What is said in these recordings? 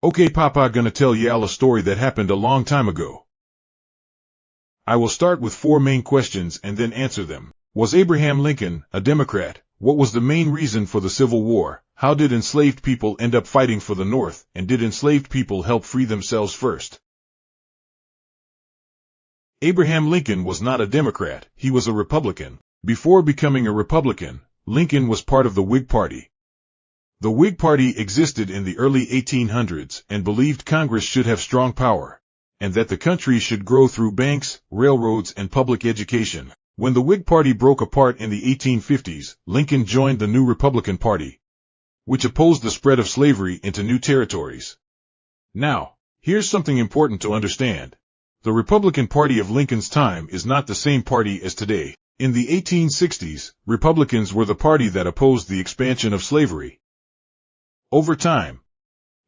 Okay, Papa, gonna tell y'all a story that happened a long time ago. I will start with 4 main questions and then answer them. Was Abraham Lincoln a Democrat? What was the main reason for the Civil War? How did enslaved people end up fighting for the North? And did enslaved people help free themselves first? Abraham Lincoln was not a Democrat, he was a Republican. Before becoming a Republican, Lincoln was part of the Whig Party. The Whig Party existed in the early 1800s and believed Congress should have strong power, and that the country should grow through banks, railroads, and public education. When the Whig Party broke apart in the 1850s, Lincoln joined the new Republican Party, which opposed the spread of slavery into new territories. Now, here's something important to understand. The Republican Party of Lincoln's time is not the same party as today. In the 1860s, Republicans were the party that opposed the expansion of slavery. Over time,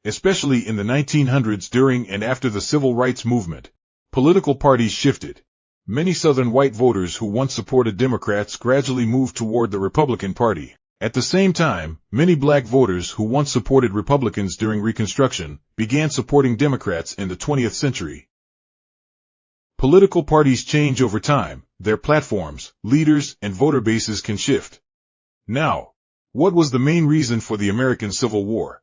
especially in the 1900s during and after the Civil Rights Movement, political parties shifted. Many Southern white voters who once supported Democrats gradually moved toward the Republican Party. At the same time, many black voters who once supported Republicans during Reconstruction began supporting Democrats in the 20th century. Political parties change over time, their platforms, leaders, and voter bases can shift. Now, what was the main reason for the American Civil War?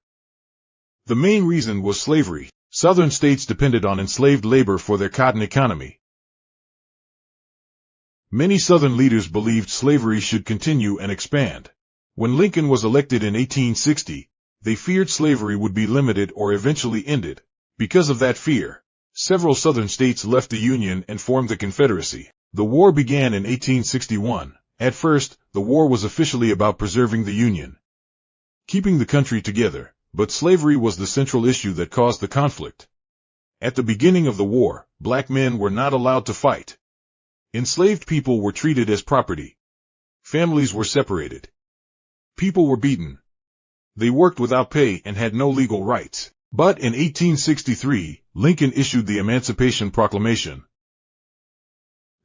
The main reason was slavery. Southern states depended on enslaved labor for their cotton economy. Many Southern leaders believed slavery should continue and expand. When Lincoln was elected in 1860, they feared slavery would be limited or eventually ended. Because of that fear, several Southern states left the Union and formed the Confederacy. The war began in 1861. At first, the war was officially about preserving the Union, keeping the country together, but slavery was the central issue that caused the conflict. At the beginning of the war, black men were not allowed to fight. Enslaved people were treated as property. Families were separated. People were beaten. They worked without pay and had no legal rights. But in 1863, Lincoln issued the Emancipation Proclamation.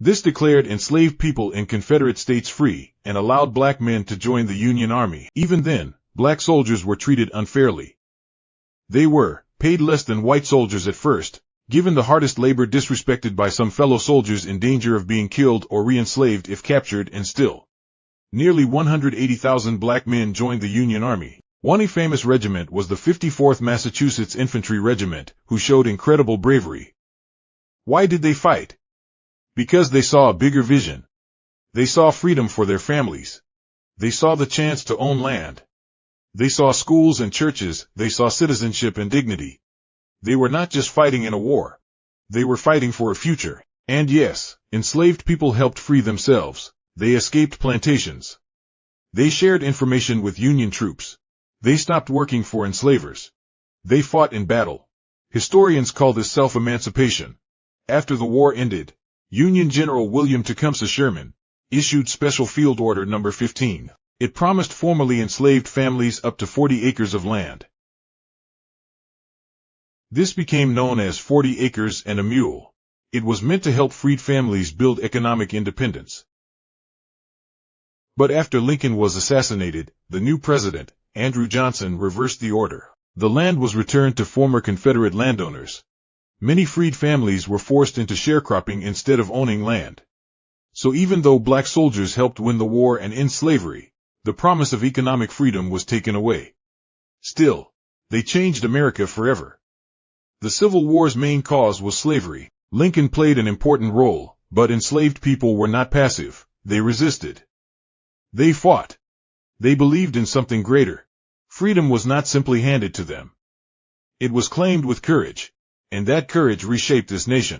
This declared enslaved people in Confederate states free and allowed black men to join the Union Army. Even then, black soldiers were treated unfairly. They were paid less than white soldiers at first, given the hardest labor, disrespected by some fellow soldiers, in danger of being killed or re-enslaved if captured, and still, nearly 180,000 black men joined the Union Army. One famous regiment was the 54th Massachusetts Infantry Regiment, who showed incredible bravery. Why did they fight? Because they saw a bigger vision. They saw freedom for their families. They saw the chance to own land. They saw schools and churches. They saw citizenship and dignity. They were not just fighting in a war. They were fighting for a future. And yes, enslaved people helped free themselves. They escaped plantations. They shared information with Union troops. They stopped working for enslavers. They fought in battle. Historians call this self-emancipation. After the war ended, Union General William Tecumseh Sherman issued Special Field Order No. 15. It promised formerly enslaved families up to 40 acres of land. This became known as 40 acres and a mule. It was meant to help freed families build economic independence. But after Lincoln was assassinated, the new president, Andrew Johnson, reversed the order. The land was returned to former Confederate landowners. Many freed families were forced into sharecropping instead of owning land. So even though black soldiers helped win the war and end slavery, the promise of economic freedom was taken away. Still, they changed America forever. The Civil War's main cause was slavery. Lincoln played an important role, but enslaved people were not passive. They resisted. They fought. They believed in something greater. Freedom was not simply handed to them. It was claimed with courage, and that courage reshaped this nation.